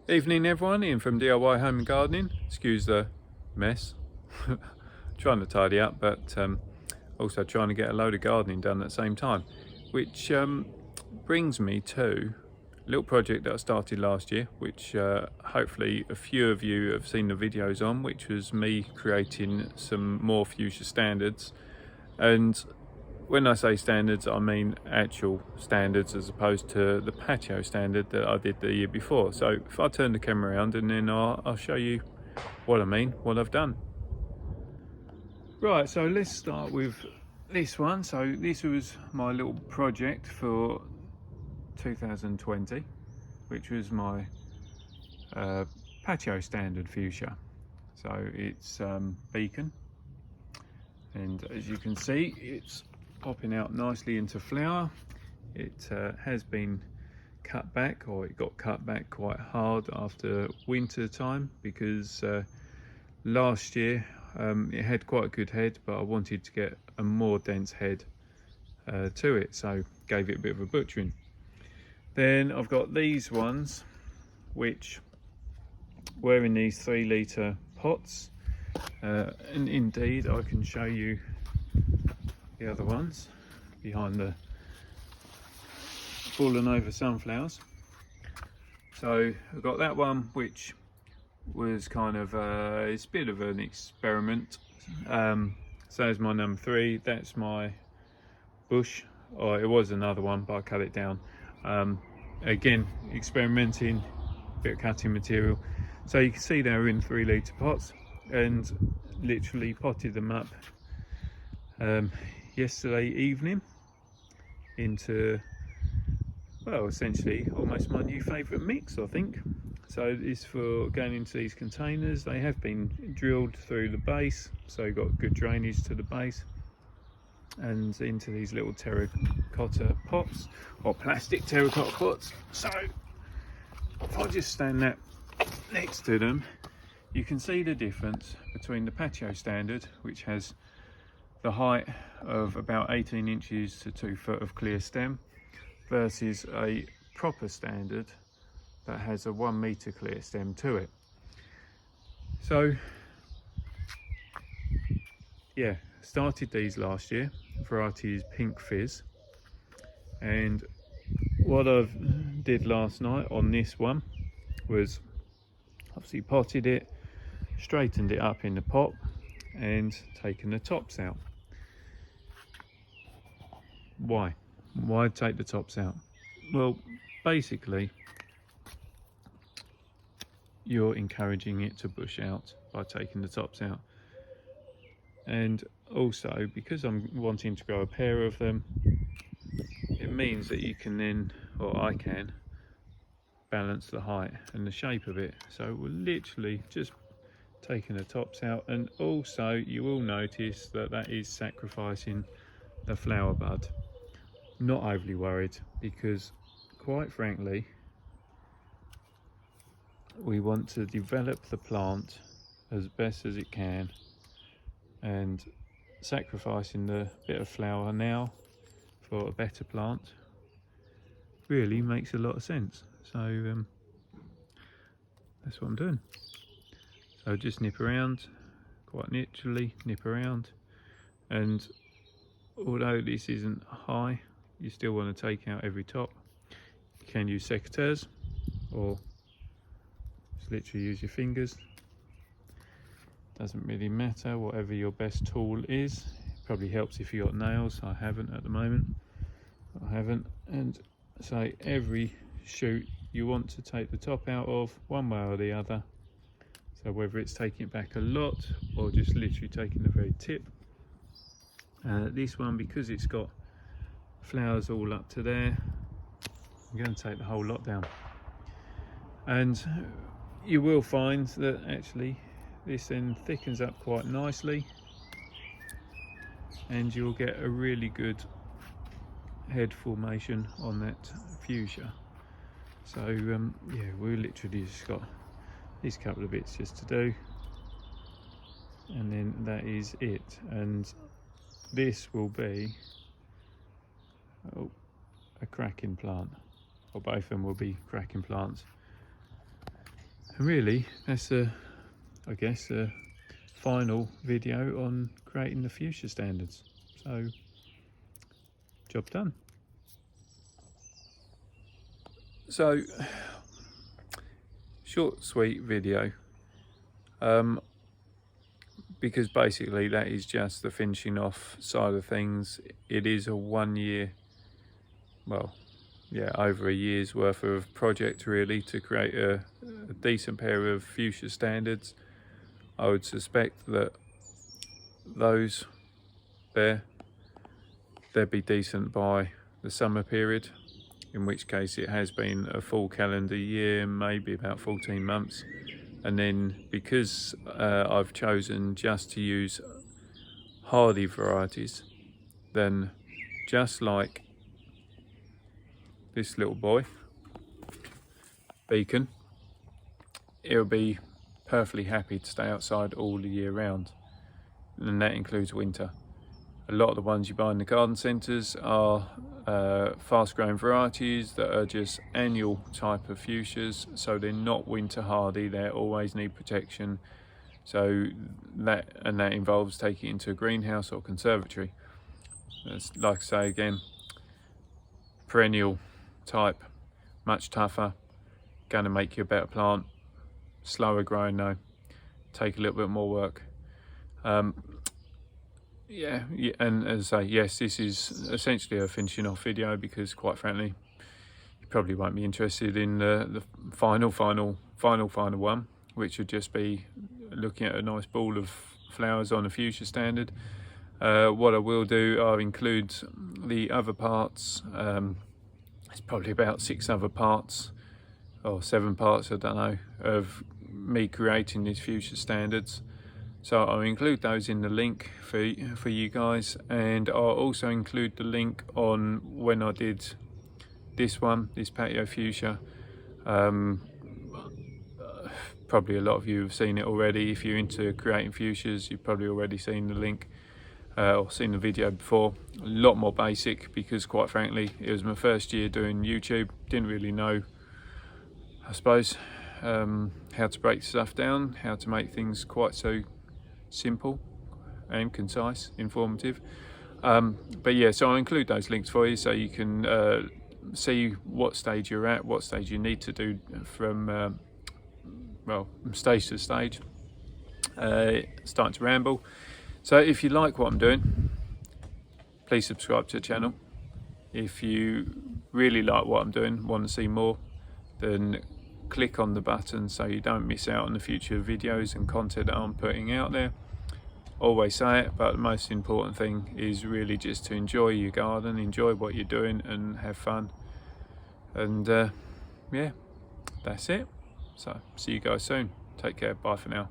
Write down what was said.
Evening everyone, Ian from DIY Home and Gardening. Excuse the mess. Trying to tidy up, but also trying to get a load of gardening done at the same time. Which brings me to a little project that I started last year, which hopefully a few of you have seen the videos on, which was me creating some more Fuchsia standards. And when I say standards, I mean actual standards as opposed to the patio standard that I did the year before. So if I turn the camera around and then I'll show you what I mean, what I've done. Right, so let's start with this one. So this was my little project for 2020, which was my patio standard Fuchsia. So it's beacon, and as you can see, it's popping out nicely into flower. It has been cut back, or it got cut back quite hard after winter time, because last year it had quite a good head, but I wanted to get a more dense head to it, so gave it a bit of a butchering. Then I've got these ones, which were in these 3-litre pots, and indeed I can show you the other ones behind the fallen over sunflowers. So I've got that one, which was kind of it's a bit of an experiment. So is my number 3. That's my bush, or it was another one, but I cut it down. Again, experimenting, bit of cutting material. So you can see they're in 3-litre pots, and literally potted them up yesterday evening into, well, essentially almost my new favourite mix, I think. So it's for going into these containers. They have been drilled through the base, so you've got good drainage to the base, and into these little terracotta pots, or plastic terracotta pots. So if I just stand that next to them, you can see the difference between the patio standard, which has the height of about 18 inches to 2 foot of clear stem, versus a proper standard that has a 1 metre clear stem to it. So yeah, started these last year. Variety is Pink Fizz, and what I did last night on this one was obviously potted it, straightened it up in the pot, and taken the tops out. Why take the tops out? Well, basically you're encouraging it to bush out by taking the tops out, and also because I'm wanting to grow a pair of them, it means that you can then, or I can, balance the height and the shape of it. So we're literally just taking the tops out, and also you will notice that that is sacrificing the flower bud. Not overly worried, because quite frankly we want to develop the plant as best as it can, and sacrificing the bit of flower now for a better plant really makes a lot of sense. So that's what I'm doing. So just nip around, quite literally nip around, and although this isn't high, you still want to take out every top. You can use secateurs, or just literally use your fingers. Doesn't really matter, whatever your best tool is. It probably helps if you got nails. I haven't at the moment. And so every shoot you want to take the top out of, one way or the other. So whether it's taking it back a lot or just literally taking the very tip. This one, because it's got flowers all up to there, I'm going to take the whole lot down. And you will find that actually this then thickens up quite nicely, and you'll get a really good head formation on that Fuchsia. So yeah, we literally just got these couple of bits just to do, and then that is it. And this will be a cracking plant, or both of them will be cracking plants. And really, that's I guess a final video on creating the Fuchsia standards. So, job done. So, short, sweet video. Because basically that is just the finishing off side of things. It is a 1 year, well, yeah, over a year's worth of project really to create a decent pair of Fuchsia standards. I would suspect that those there, they'd be decent by the summer period, in which case it has been a full calendar year, maybe about 14 months. And then because I've chosen just to use hardy varieties, then just like this little boy, Beacon, it'll be perfectly happy to stay outside all the year round, and that includes winter. A lot of the ones you buy in the garden centres are fast growing varieties that are just annual type of fuchsias, so they're not winter hardy, they always need protection. So that involves taking it into a greenhouse or conservatory. It's, like I say again, perennial type, much tougher, going to make you a better plant, slower growing though, take a little bit more work. Yeah, and as I say, yes, this is essentially a finishing off video because quite frankly, you probably won't be interested in the final one, which would just be looking at a nice ball of flowers on a Fuchsia standard. What I will do, I'll include the other parts. It's probably about 6 other parts, or 7 parts, I don't know, of me creating these Fuchsia standards. So I'll include those in the link for you guys, and I'll also include the link on when I did this patio fuchsia. Probably a lot of you have seen it already. If you're into creating fuchsias, you've probably already seen the link or seen the video before. A lot more basic because quite frankly it was my first year doing YouTube. Didn't really know, I suppose, how to break stuff down, how to make things quite so simple and concise, informative. But yeah, so I'll include those links for you so you can see what stage you're at, what stage you need to do from well, stage to stage. Starting to ramble. So if you like what I'm doing, please subscribe to the channel. If you really like what I'm doing, want to see more, then click on the button so you don't miss out on the future videos and content that I'm putting out there. Always say it, but the most important thing is really just to enjoy your garden, enjoy what you're doing and have fun. And yeah, that's it. So see you guys soon. Take care. Bye for now.